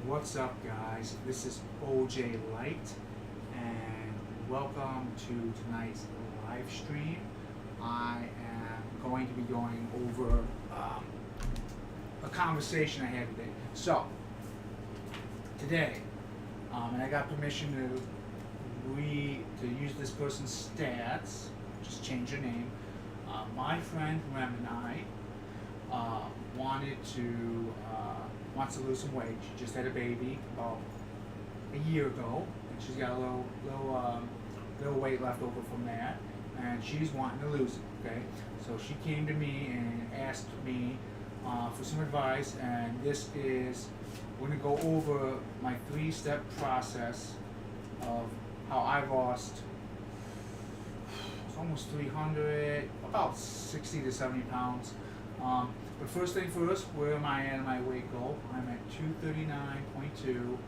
What's up, guys? This is OJ Light, and welcome to tonight's live stream. I am going to be going over a conversation I had today. So, today, and I got permission to use this person's stats, just change her name. My friend Rem and I wants to lose some weight. She just had a baby about a year ago, and she's got a little weight left over from that, and she's wanting to lose it. Okay, so she came to me and asked me for some advice, and we're gonna go over my 3-step process of how I lost almost 300, about 60 to 70 pounds. But first thing first, where am I at my weight goal? I'm at 239.2, and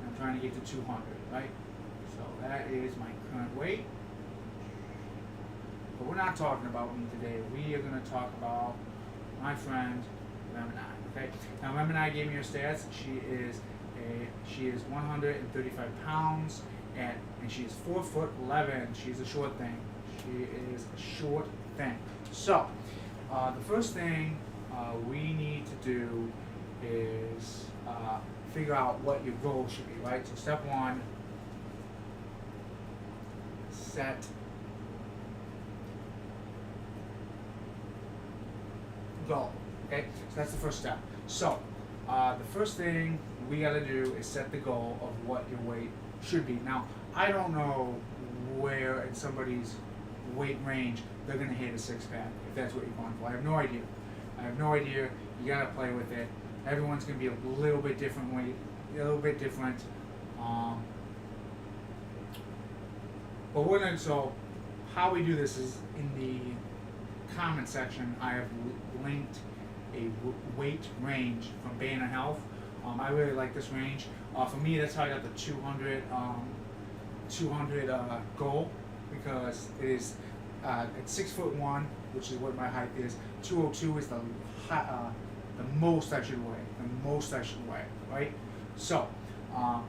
I'm trying to get to 200, right? So that is my current weight. But we're not talking about me today. We are going to talk about my friend, Rem and I, okay? Now, Rem and I gave me her stats. She is 135 pounds, and she is 4'11". She's a short thing. She is a short thing. So, the first thing we need to do is figure out what your goal should be, right? So step one, set goal, okay? So that's the first step. So the first thing we got to do is set the goal of what your weight should be. Now, I don't know where in somebody's weight range they're going to hit a six-pack, if that's what you're going for. I have no idea. You got to play with it. Everyone's going to be a little bit different weight, a little bit different. But so how we do this is in the comment section. I have linked a weight range from Banner Health. I really like this range. For me, that's how I got the 200 goal, because it is at 6'1", which is what my height is. 202 is the most I should weigh, right? So, and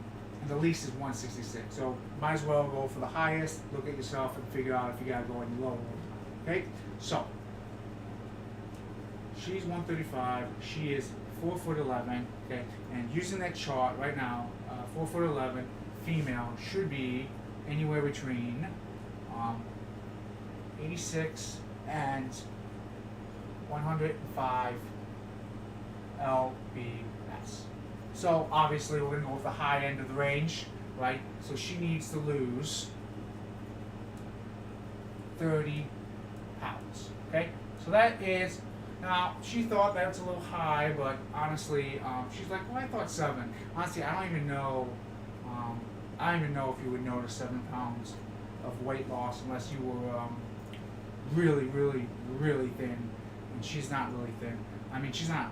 the least is 166. So might as well go for the highest. Look at yourself and figure out if you gotta go any lower. Okay? So she's 135. She is 4'11". Okay, and using that chart right now, 4'11" female should be anywhere between 86 and 105 lbs. So obviously we're going to go with the high end of the range, right? So she needs to lose 30 pounds, okay? So that is, now she thought that's a little high, but honestly, she's like, well, I thought 7. Honestly, I don't even know if you would notice 7 pounds of weight loss unless you were really, really, really thin. And she's not really thin. I mean, she's not,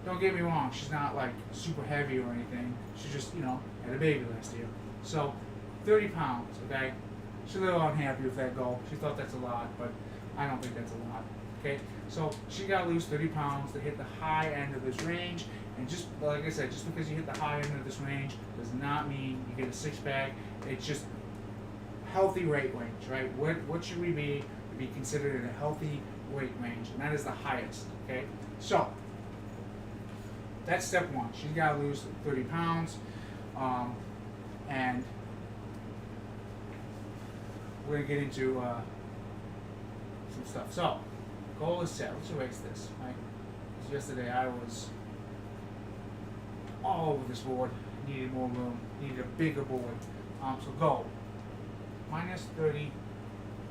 don't get me wrong, she's not like super heavy or anything. She just, had a baby last year. So 30 pounds, okay? She's a little unhappy with that goal. She thought that's a lot, but I don't think that's a lot, okay? So she got to lose 30 pounds to hit the high end of this range. And just like I said, just because you hit the high end of this range does not mean you get a six-pack. It's just healthy weight range, right? What should we be to be considered in a healthy weight range? And that is the highest, okay? So that's step one. She's got to lose 30 pounds. And we're going to get into some stuff. So, goal is set. Let's erase this, right? Because yesterday I was all over this board. Needed more room. Needed a bigger board. So goal, minus 30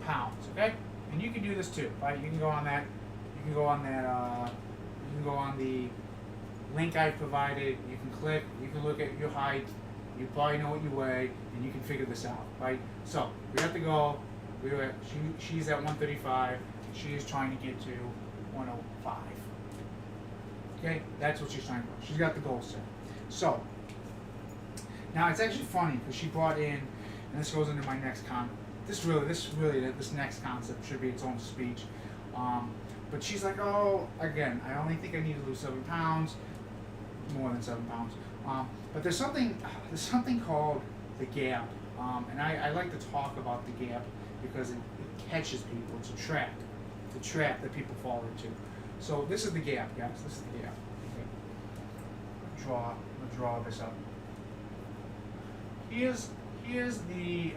pounds, okay? And you can do this too, right? You can go on that. You can go on the link I provided. You can click. You can look at your height. You probably know what you weigh, and you can figure this out, right? So we have to go. She's at 135. She is trying to get to 105. Okay, that's what she's trying to do. She's got the goal set. So now it's actually funny because she brought in, and this goes into my next this next concept should be its own speech. But she's like, oh, again, I only think I need to lose 7 pounds, more than 7 pounds. But there's something called the gap, and I like to talk about the gap because it catches people. It's a trap. It's a trap that people fall into. So this is the gap, guys. This is the gap. Okay. I'm gonna draw this up. Here's the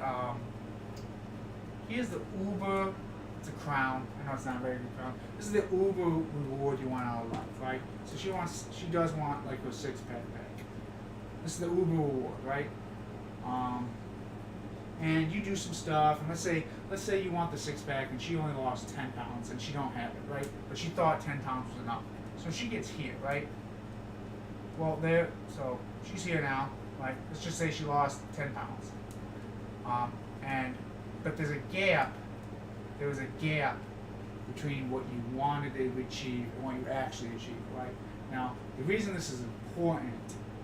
Uber. It's a crown. I know it's not a very good crown. This is the Uber reward you want out of life, right? So she does want like her 6-pack back. This is the Uber reward, right? And you do some stuff, and let's say you want the 6-pack, and she only lost 10 pounds, and she don't have it, right? But she thought 10 pounds was enough, so she gets here, right? Well, so she's here now, right? Let's just say she lost 10 pounds, but there's a gap. There was a gap between what you wanted to achieve and what you actually achieved, right? Now, the reason this is important,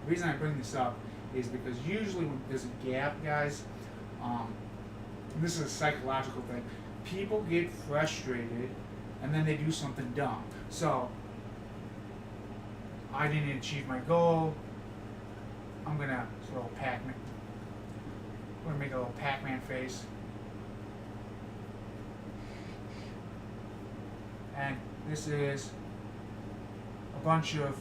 the reason I bring this up, is because usually when there's a gap, guys, this is a psychological thing. People get frustrated, and then they do something dumb. So, I didn't achieve my goal. I'm gonna make a little Pac-Man face. And this is a bunch of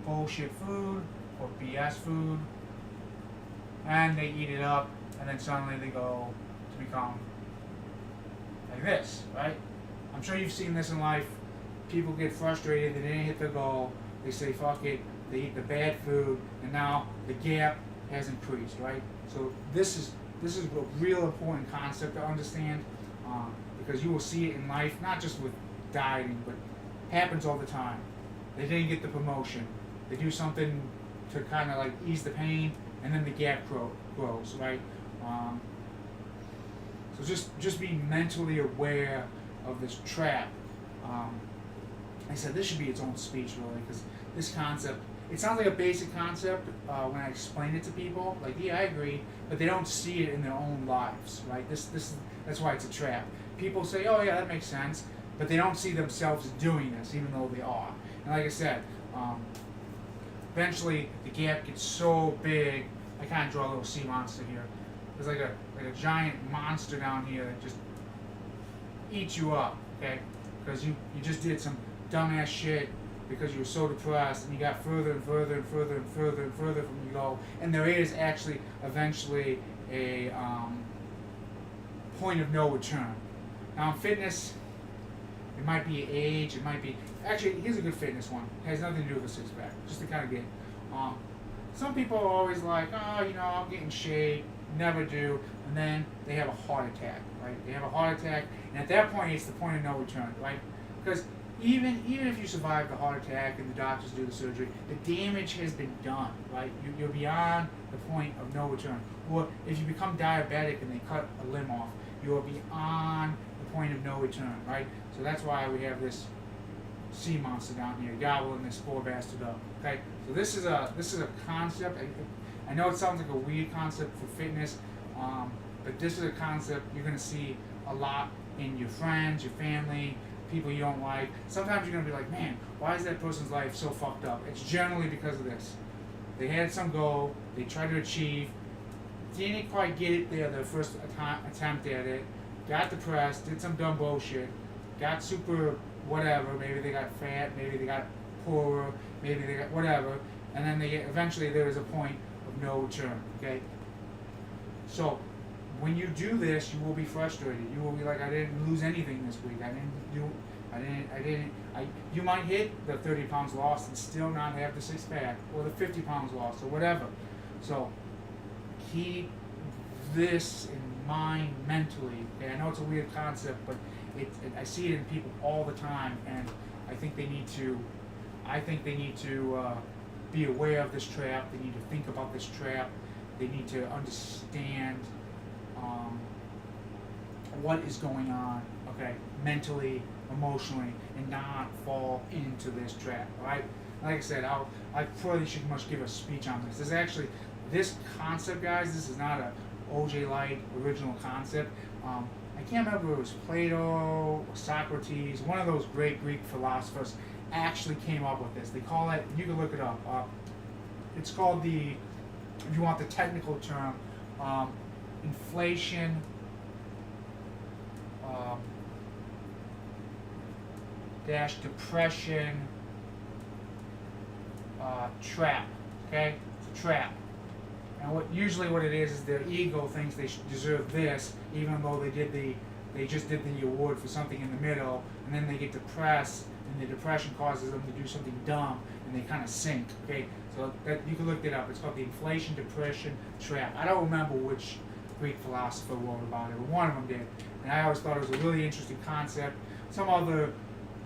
bullshit food or BS food, and they eat it up, and then suddenly they go to become like this, right? I'm sure you've seen this in life. People get frustrated, they didn't hit their goal, they say fuck it, they eat the bad food, and now the gap has increased, right? So this is a real important concept to understand, because you will see it in life, not just with dieting, but happens all the time. They didn't get the promotion. They do something to kind of like ease the pain, and then the gap grows, right? So just be mentally aware of this trap. I said this should be its own speech, really, because this concept, it sounds like a basic concept when I explain it to people. Like, yeah, I agree, but they don't see it in their own lives, right? That's why it's a trap. People say, oh yeah, that makes sense, but they don't see themselves doing this, even though they are. And like I said, eventually the gap gets so big. I kind of draw a little sea monster here. There's like a giant monster down here that just eats you up, okay? Because you just did some dumbass shit because you were so depressed, and you got further and further and further and further and further from your goal. And there is actually eventually a point of no return. Now in fitness, it might be age, it might be... Actually, here's a good fitness one. It has nothing to do with a 6-pack, just to kind of get... some people are always like, oh, I'll get in shape, never do, and then they have a heart attack, right? They have a heart attack, and at that point, it's the point of no return, right? Because even if you survive the heart attack and the doctors do the surgery, the damage has been done, right? You're beyond the point of no return. Or if you become diabetic and they cut a limb off, you're beyond the point of no return, right? So that's why we have this sea monster down here gobbling this poor bastard up. Okay, so this is a concept. I know it sounds like a weird concept for fitness, but this is a concept you're gonna see a lot in your friends, your family, people you don't like. Sometimes you're gonna be like, man, why is that person's life so fucked up? It's generally because of this. They had some goal, they tried to achieve, didn't quite get it there their first attempt at it, got depressed, did some dumb bullshit, got super whatever, maybe they got fat, maybe they got poorer, maybe they got whatever, and then eventually there is a point of no return, okay? So, when you do this, you will be frustrated. You will be like, I didn't lose anything this week. You might hit the 30 pounds lost and still not have the 6-pack, or the 50 pounds lost, or whatever. So, keep this in mind mentally. Okay? I know it's a weird concept, but I see it in people all the time, and I think they need to be aware of this trap. They need to think about this trap. They need to understand what is going on, okay, mentally, emotionally, and not fall into this trap. Right? Like I said, I probably should give a speech on this. This concept, guys. This is not a O.J. Light original concept. I can't remember if it was Plato or Socrates, one of those great Greek philosophers actually came up with this. They call it, you can look it up, it's called the, if you want the technical term, inflation dash depression trap. Okay, it's a trap. And what it is their ego thinks they deserve this, even though they just did the award for something in the middle, and then they get depressed, and the depression causes them to do something dumb, and they kind of sink. Okay, so that you can look it up. It's called the inflation depression trap. I don't remember which Greek philosopher wrote about it, but one of them did, and I always thought it was a really interesting concept. Some other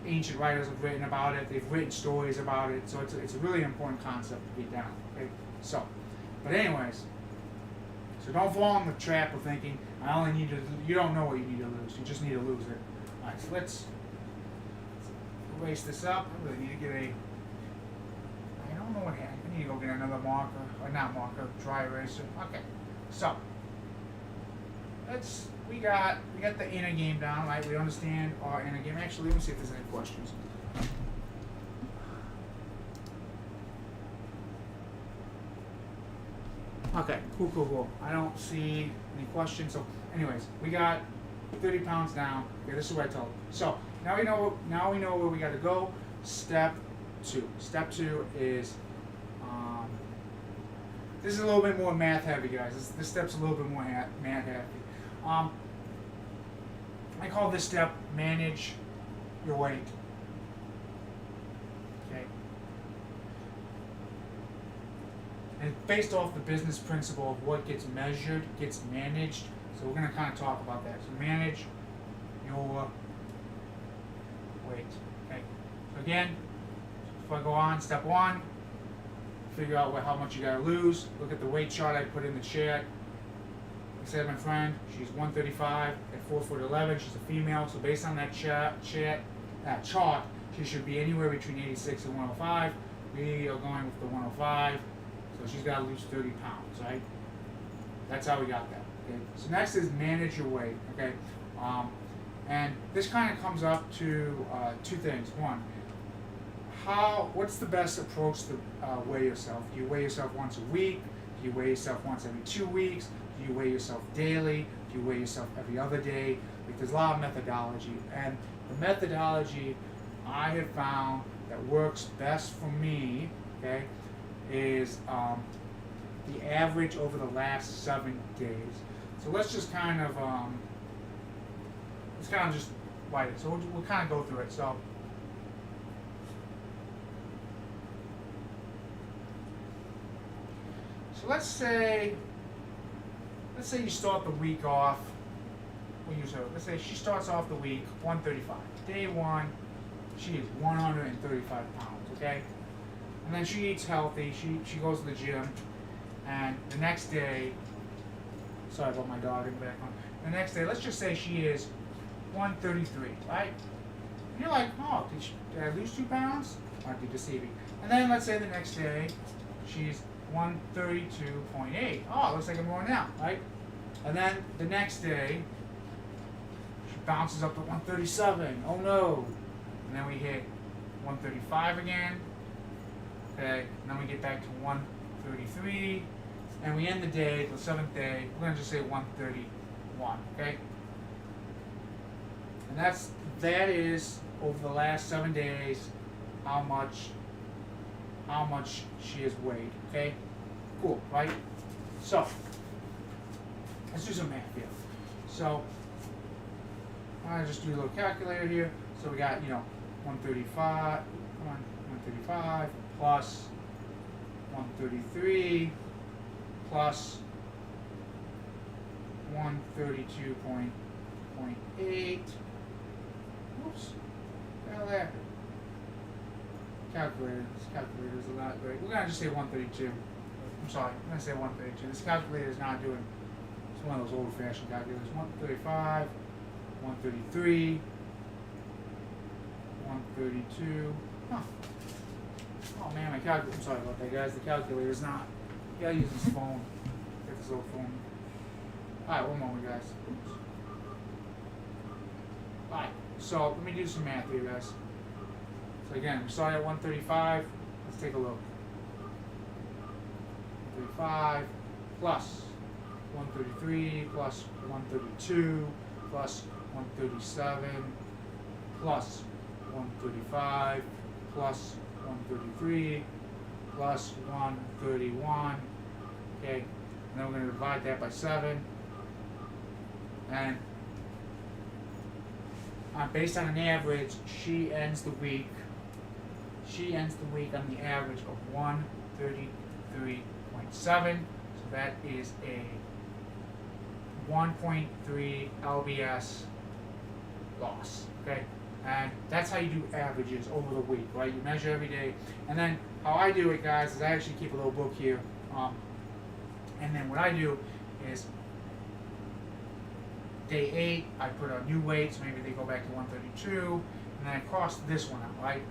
ancient writers have written about it. They've written stories about it, so it's a really important concept to get down. Okay, so. But anyways, so don't fall in the trap of thinking, I only need to, you don't know what you need to lose, you just need to lose it. Alright, so let's erase this up. I really need to get I don't know what happened. I need to go get another marker, or not marker, dry eraser. Okay, so, we got the inner game down, right? We understand our inner game. Actually, let me see if there's any questions. Okay, cool. I don't see any questions. So, anyways, we got 30 pounds down. Okay, this is what I told you. So now we know where we got to go. Step 2. Step 2 is this is a little bit more math heavy, guys. This step's a little bit more math heavy. I call this step manage your weight. Okay. And based off the business principle of what gets measured gets managed. So we're going to kind of talk about that. So manage your weight. Okay. So again, if I go on, step 1, figure out how much you got to lose. Look at the weight chart I put in the chat. I said my friend, she's 135 at 4'11". She's a female. So based on that chart, she should be anywhere between 86 and 105. We are going with the 105. So she's got to lose 30 pounds, right? That's how we got that. Okay. So next is manage your weight. Okay. And this kind of comes up to 2 things. One, what's the best approach to weigh yourself? Do you weigh yourself once a week? Do you weigh yourself once every 2 weeks? Do you weigh yourself daily? Do you weigh yourself every other day? Like, there's a lot of methodology, and the methodology I have found that works best for me, okay, is the average over the last 7 days. So let's just kind of just write it. So we'll kind of go through it. So let's say you start the week off. Let's say she starts off the week 135. Day 1, she is 135 pounds. Okay. And then she eats healthy, she goes to the gym, and the next day, sorry about my dog in the background, the next day, let's just say she is 133, right? And you're like, oh, did I lose 2 pounds? Might be deceiving. And then let's say the next day, she's 132.8. Oh, it looks like I'm going down, right? And then the next day, she bounces up to 137. Oh no. And then we hit 135 again. Okay, and then we get back to 133, and we end the day, the 7th day, we're going to just say 131, okay? And that is, over the last 7 days, how much she has weighed, okay? Cool, right? So, let's do some math here. So, I'll just do a little calculator here. So we got, 135, come on, 135. Plus 133 plus 132.8. Oops. What the hell happened? This calculator is not great. We're gonna just say 132. I'm sorry, I'm gonna say 132. This calculator is not doing, it's one of those old-fashioned calculators. 135, 133, 132. Huh. Oh man, my calculator, I'm sorry about that, guys. The calculator's not. You gotta use this phone. Get this old phone. Alright, one moment, guys. Oops. Alright, so let me do some math here, guys. So again, we started at 135. Let's take a look. 135 plus 133 plus 132 plus 137 plus 135 plus 133 plus 131. Okay, and then we're going to divide that by 7. And based on an average, she ends the week on the average of 133.7. So that is a 1.3 lbs loss. Okay, and that's how you do averages over the week, right? You measure every day, and then how I do it, guys, is I actually keep a little book here, and then what I do is day 8, I put a new weight, so maybe they go back to 132, and then I cross this one out, right?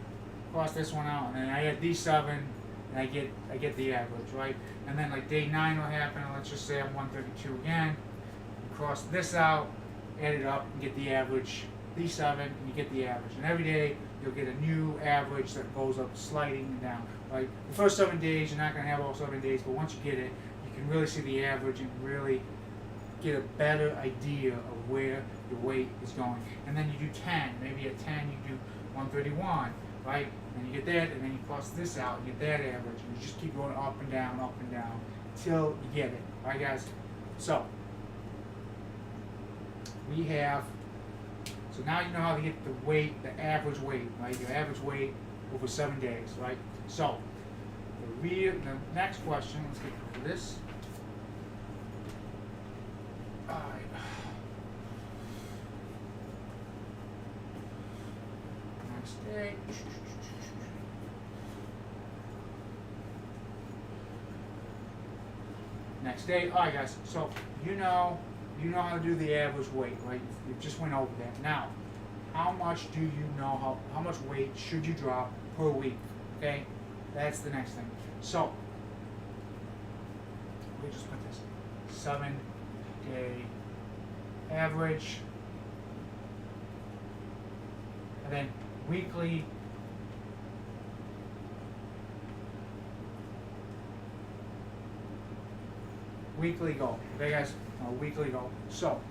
Cross this one out, and then I add these 7, and I get the average, right? And then like day 9 will happen, and let's just say I'm 132 again. Cross this out, add it up, and get the average. These 7, and you get the average. And every day you'll get a new average that goes up, sliding and down. Right? The first 7 days you're not going to have all 7 days, but once you get it, you can really see the average and really get a better idea of where your weight is going. And then you do 10. Maybe at 10 you do 131, right? And you get that, and then you cross this out and get that average, and you just keep going up and down, until you get it. All right, guys. So we have. So now you know how to get the weight, the average weight, right? Your average weight over 7 days, right? So the next question. Let's get to this. All right. Next day. Next day. All right, guys. So you know how to do the average weight, right? You just went over that. Now, how much do you know? How much weight should you drop per week? Okay, that's the next thing. So we just put this 7-day average, and then weekly. Weekly goal. Okay, guys. Weekly goal. So,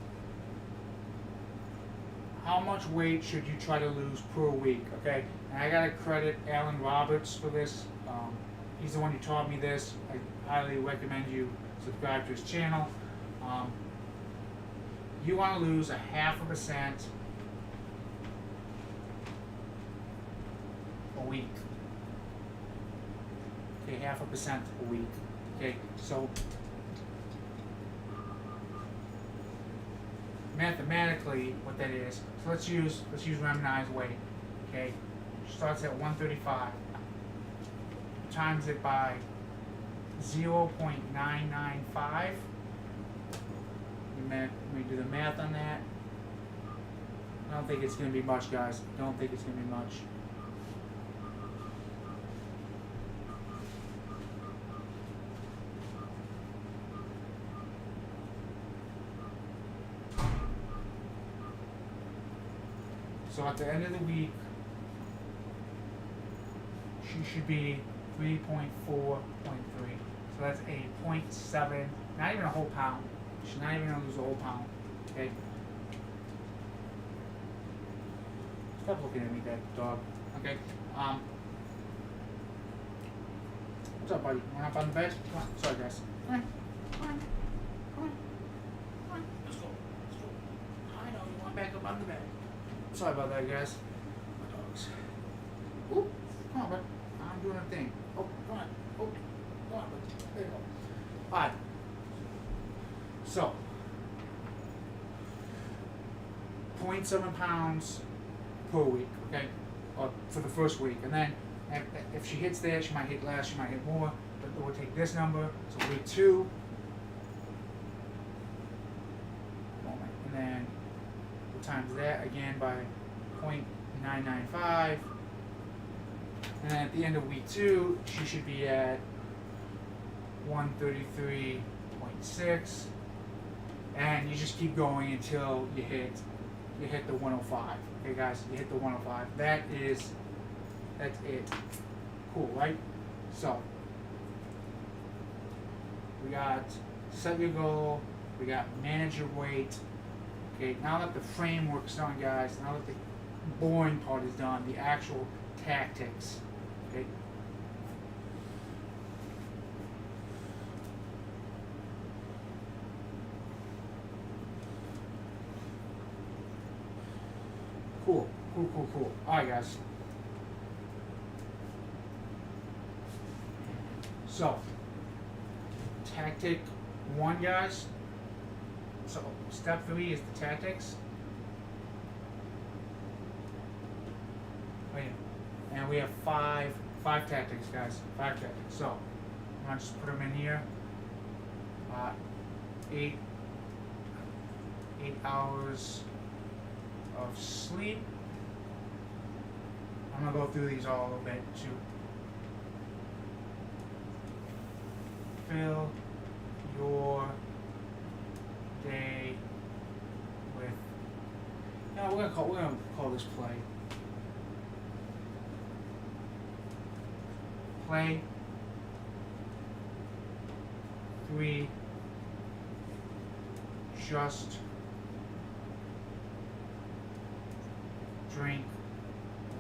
how much weight should you try to lose per week? Okay, and I gotta credit Alan Roberts for this. He's the one who taught me this. I highly recommend you subscribe to his channel. You want to lose 0.5% a week. Okay, 0.5% a week. Okay, so mathematically, what that is, so let's use Remini's weight. Okay, starts at 135, times it by 0.995. Let me do the math on that. I don't think it's going to be much, guys. Don't think it's going to be much. So at the end of the week, she should be 3.4.3. So that's a 0.7, not even a whole pound. She's not even going to lose a whole pound. Okay? Stop looking at me, that dog. Okay? What's up, buddy? You want up on the bed? Come on. Sorry, guys. Come on. Come on. Come on. Come on. Let's go. Let's go. I know you want back up on the bed. Sorry about that, guys. My dogs. Oop. Come on, bud. I'm doing a thing. Oh, come on. Oh, come on, bud. There you go. All right. So, 0.7 pounds per week, okay? Or for the first week. And then if she hits there, she might hit less, she might hit more. But we'll take this number. So week 2. And then we'll times that again by 0.995. And then at the end of week 2, she should be at 133.6. And you just keep going until you hit the 105. Okay, guys, you hit the 105. That's it. Cool, right? So we got set your goal, we got manage your weight. Okay, now that the framework's done, guys, now that the boring part is done, the actual tactics. Okay. Cool. Alright, guys. So, tactic 1, guys. So, step 3 is the tactics. Oh, yeah. And we have five tactics, guys. 5 tactics. So, I'm going to just put them in here. 8 hours of sleep. I'm going to go through these all a little bit too. Fill your day with. No, we're gonna call this play. Play 3. Just drink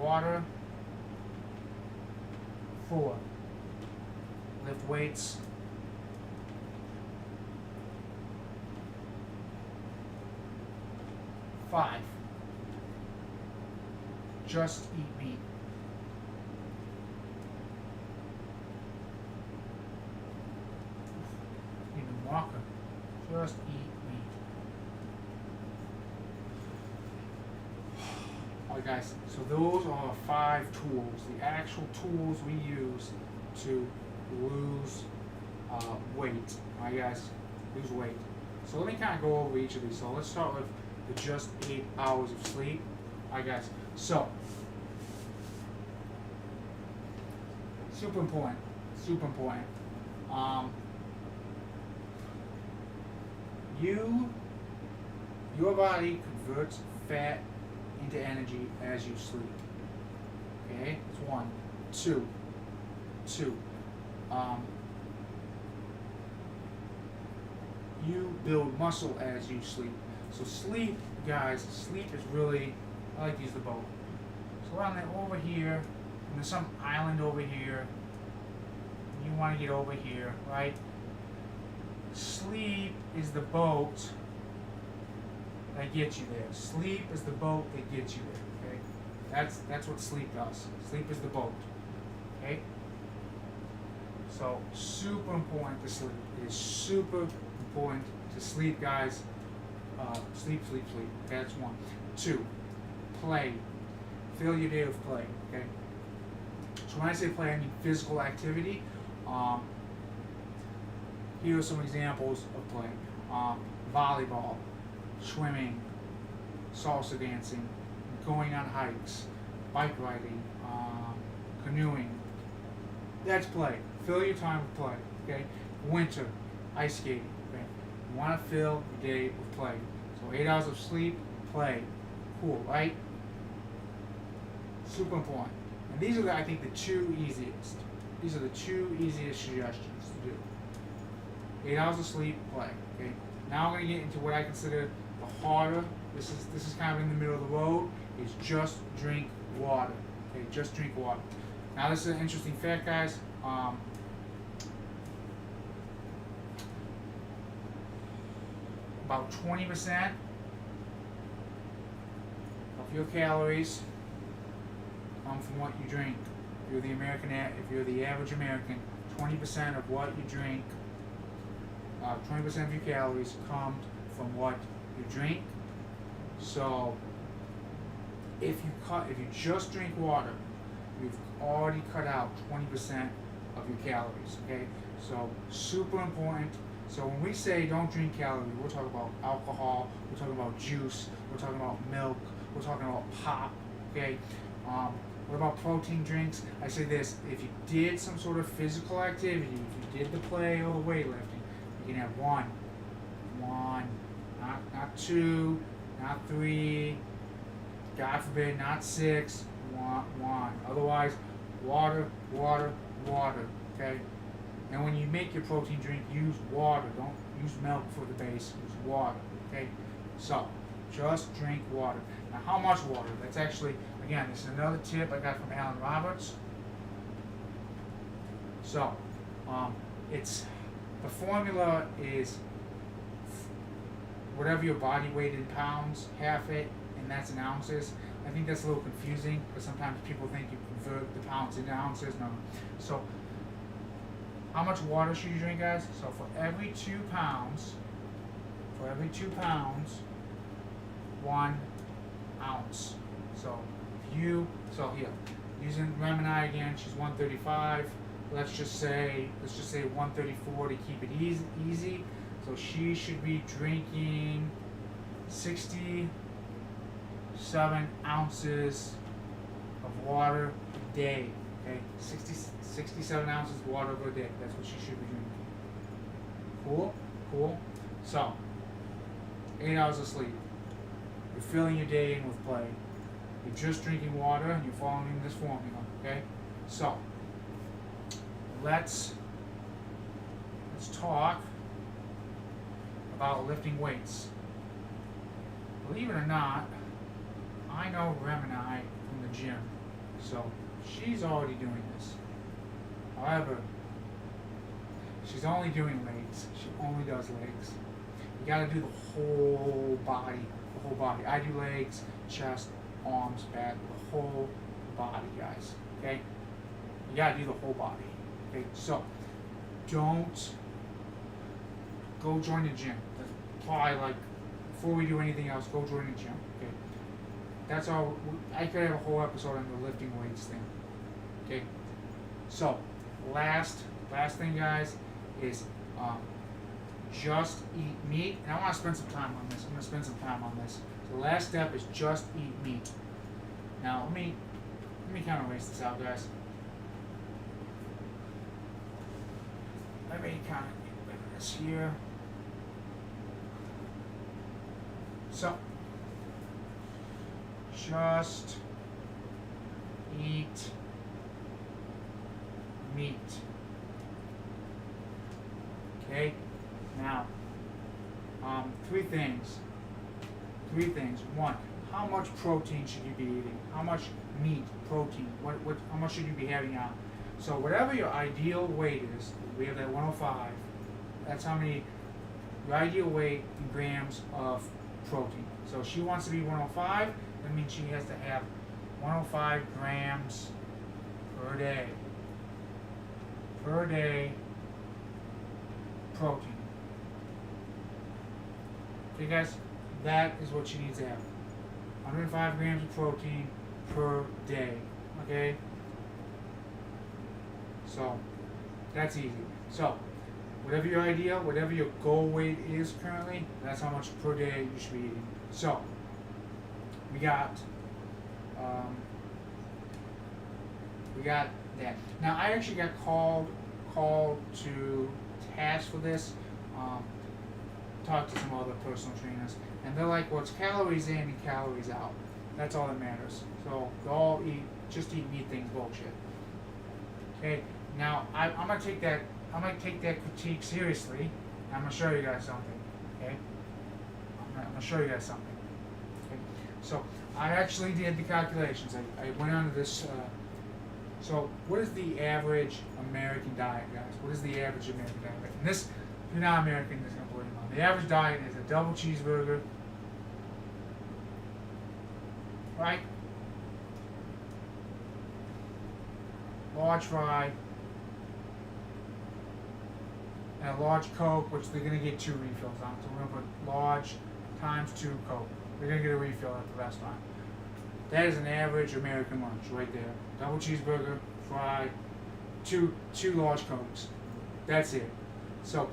water. 4. Lift weights. 5. Just eat meat. Even Walker. Just eat meat. Alright, guys, so those are 5 tools, the actual tools we use to lose weight. Alright, guys, lose weight. So let me kind of go over each of these. So let's start with the just 8 hours of sleep. Alright, guys, so super important. Your body converts fat into energy as you sleep. Okay, that's 1. 2. You build muscle as you sleep. So sleep, guys, sleep is really, I like to use the boat. So we're on there over here, and there's some island over here. You want to get over here, right? Sleep is the boat that gets you there. Sleep is the boat that gets you there. Okay, that's what sleep does. Sleep is the boat. Okay. So super important to sleep. It is super important to sleep, guys. Sleep. Okay, that's 1. 2. Play. Fill your day with play. Okay. So when I say play, I mean physical activity. Here are some examples of play. Volleyball, swimming, salsa dancing, going on hikes, bike riding, canoeing. That's play. Fill your time with play. Okay. Winter, ice skating. Okay. You want to fill your day with play. So 8 hours of sleep, play. Cool, right? Super important. And these are, I think, the 2 easiest. These are the 2 easiest suggestions to do. 8 hours of sleep, play. Okay. Now we're going to get into what I consider the harder. This is kind of in the middle of the road. Is just drink water. Okay, just drink water. Now this is an interesting fact, guys. About 20% of your calories come from what you drink. If you're the average American, 20% of what you drink, 20% of your calories come from what you drink. So if you just drink water, you've already cut out 20% of your calories. Okay, so super important. So when we say don't drink calories, we're talking about alcohol, we're talking about juice, we're talking about milk, we're talking about pop. Okay. What about protein drinks? I say this: if you did some sort of physical activity, if you did the play or the weightlifting, you can have one, not 2, not 3, God forbid, not 6, one. Otherwise, water. Okay, And when you make your protein drink, use water. Don't use milk for the base. Use water. Okay. So just drink water. Now, how much water? That's actually, again, this is another tip I got from Alan Roberts. So, it's the formula is whatever your body weight in pounds, half it, and that's in ounces. I think that's a little confusing because sometimes people think you convert the pounds into ounces. No. So, how much water should you drink, guys? So for every 2 pounds, 1 ounce. So here, using Remini again, she's 135. Let's just say 134 to keep it easy. So she should be drinking 67 ounces of water a day. Okay, 67 ounces of water per day. That's what she should be drinking. Cool. So, 8 hours of sleep. You're filling your day in with play. You're just drinking water and you're following this formula. Okay, so let's talk about lifting weights. Believe it or not, I know Remini from the gym, so she's already doing this. However, she's only doing legs. She only does legs. You gotta do the whole body. I do legs, chest, arms, back, the whole body, guys. Okay? You gotta do the whole body. Okay? So, don't go join the gym. That's probably like, before we do anything else, go join the gym. Okay? That's all. I could have a whole episode on the lifting weights thing. Okay? So, last thing, guys, is just eat meat. And I want to spend some time on this. I'm going to spend some time on this. So the last step is just eat meat. Now, let me kind of race this out, guys. Let me kind of get rid of this here. So, just eat meat. Okay? Now, three things. One, how much protein should you be eating? How much meat, protein? How much should you be having out? So whatever your ideal weight is, we have that 105. That's how many your ideal weight in grams of protein. So if she wants to be 105. That means she has to have 105 grams per day. Protein. Okay, guys, that is what she needs to have. 105 grams of protein per day. Okay? So, that's easy. So, whatever your idea, whatever your goal weight is currently, that's how much per day you should be eating. So, we got that. Now, I actually got called to task for this. Talked to some other personal trainers, and they're like, well, it's calories in and calories out. That's all that matters. So all just eat meat things bullshit. Okay. Now I'm gonna take that critique seriously. And I'm gonna show you guys something. Okay. I'm gonna show you guys something. Okay. So I actually did the calculations. I went on to this. So what is the average American diet, guys? What is the average American diet? And this, if you're not American, this is gonna blow your mind. The average diet is a double cheeseburger, right? Large fry, and a large Coke, which they're gonna get 2 refills on. So we're gonna put large times 2 Coke. They're gonna get a refill at the restaurant. That is an average American lunch right there. Double cheeseburger, fry, two large Cokes. That's it. So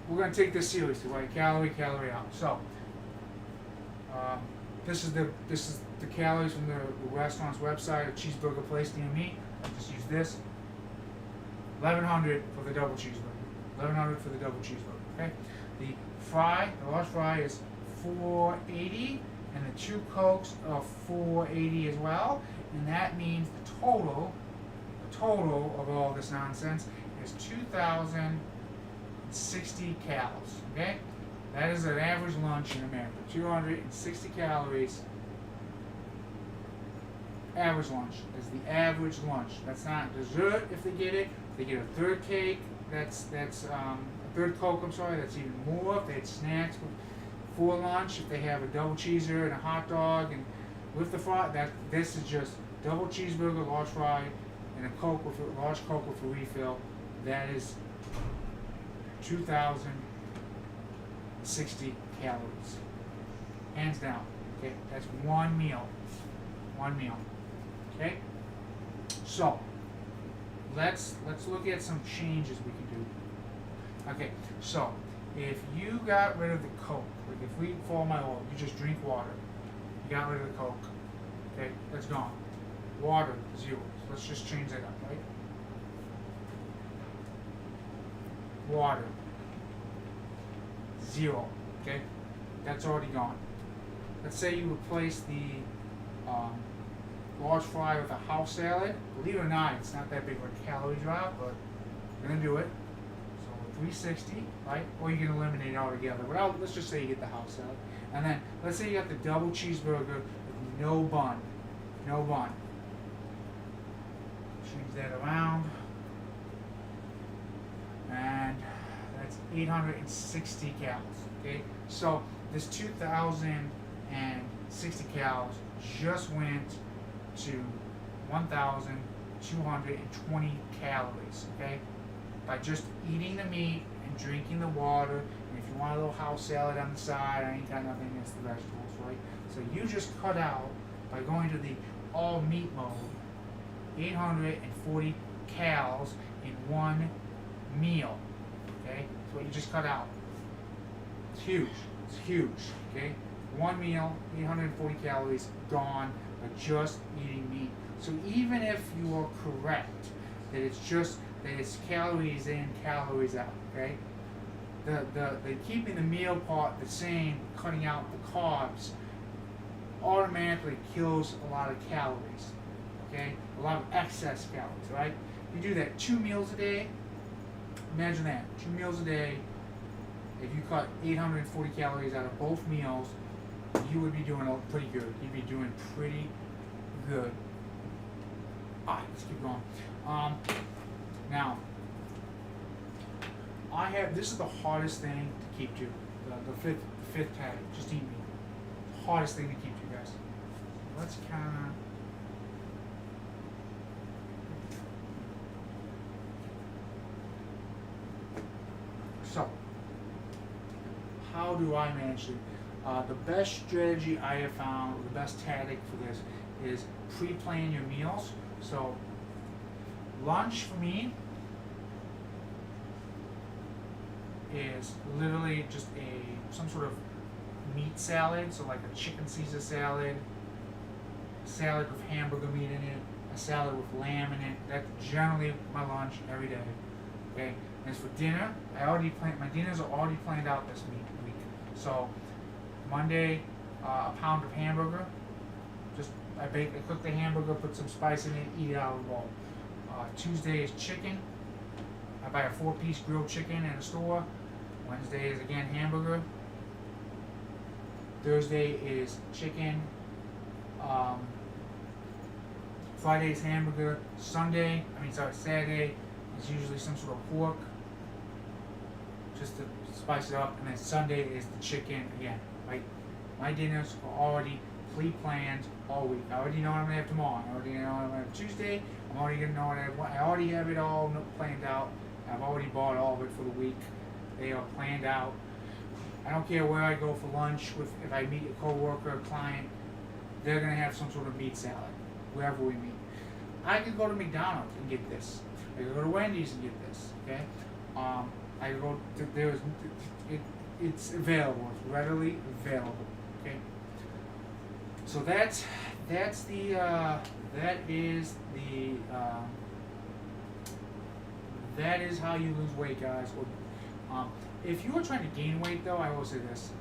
we're going to take this seriously, right? Calorie out. So this is the calories from the restaurant's website, a cheeseburger place near me. I just use this. 1,100 for the double cheeseburger. 1,100 for the double cheeseburger. Okay. The large fry is 480. And the 2 Cokes are 480 as well, and that means the total total of all this nonsense is 2,060 calories. Okay, that is an average lunch in America. 260 calories. Average lunch is the average lunch. That's not dessert if they get it. If they get a third cake, that's a third Coke. I'm sorry, that's even more. If they had snacks for lunch, if they have a double cheeser and a hot dog and with the fry, this is just double cheeseburger, large fry, and a Coke with a large Coke with a refill. That is 2,060 calories, hands down. Okay, that's one meal. One meal. Okay, so let's look at some changes we can do. Okay, so if you got rid of the Coke, like if we follow my law, you just drink water. You got rid of the Coke. Okay, that's gone. Water, 0. So let's just change that up, right? Water, 0. Okay, that's already gone. Let's say you replace the large fry with a house salad. Believe it or not, it's not that big of a calorie drop, but we're gonna do it. So 360, right? Or you can eliminate it altogether. But let's just say you get the house salad, and then let's say you got the double cheeseburger with no bun, no bun. Change that around, and that's 860 calories. Okay, so this 2,060 calories just went to 1,220 calories, okay? By just eating the meat and drinking the water, and if you want a little house salad on the side, I ain't got nothing against the vegetables, right? So you just cut out, by going to the all meat mode, 840 calories in one meal, okay? That's what you just cut out. It's huge, it's huge, okay? One meal, 840 calories gone by just eating meat. So even if you are correct that it's calories in, calories out, okay? The keeping the meal part the same, cutting out the carbs, automatically kills a lot of calories, okay? A lot of excess calories, right? You do that 2 meals a day. Imagine that, 2 meals a day. If you cut 840 calories out of both meals, you would be doing pretty good. You'd be doing pretty good. Alright, let's keep going. Now, this is the hardest thing to keep to. The fifth tag, just eat meat. Hardest thing to keep to, guys. Let's kinda so how do I manage it? The best strategy I have found, the best tactic for this, is pre-plan your meals. So, lunch for me is literally just some sort of meat salad. So like a chicken Caesar salad, salad with hamburger meat in it, a salad with lamb in it. That's generally my lunch every day. Okay. And as for dinner, my dinners are already planned out this week. So Monday, a pound of hamburger. I cook the hamburger, put some spice in it, eat it out of the bowl. Tuesday is chicken. I buy a 4-piece grilled chicken at a store. Wednesday is again hamburger. Thursday is chicken. Friday is hamburger. Saturday is usually some sort of pork, just to spice it up. And then Sunday is the chicken again. Right? My dinners are already pre-planned all week. I already know what I'm gonna have tomorrow. I already know what I'm gonna have Tuesday. I'm already gonna know what I already have it all planned out. I've already bought all of it for the week. They are planned out. I don't care where I go for lunch if I meet a coworker, a client, they're gonna have some sort of meat salad wherever we meet. I could go to McDonald's and get this. I could go to Wendy's and get this. Okay. I could go to, it's available. It's readily available. Okay. So that is how you lose weight, guys. If you are trying to gain weight, though, I will say this.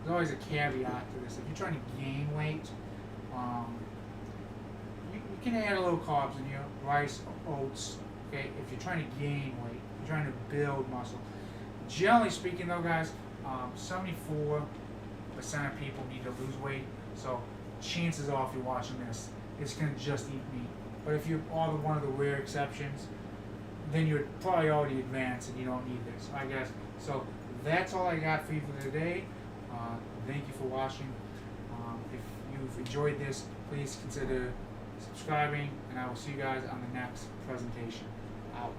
There's always a caveat to this. If you're trying to gain weight, you can add a little carbs in here, rice, oats. Okay, if you're trying to gain weight, if you're trying to build muscle. Generally speaking, though, guys, 74% of people need to lose weight. So chances are, if you're watching this, it's gonna just eat meat. But if you are one of the rare exceptions, then you're probably already advanced and you don't need this, I guess. So that's all I got for you for today. Thank you for watching. If you've enjoyed this, please consider subscribing, and I will see you guys on the next presentation. Out.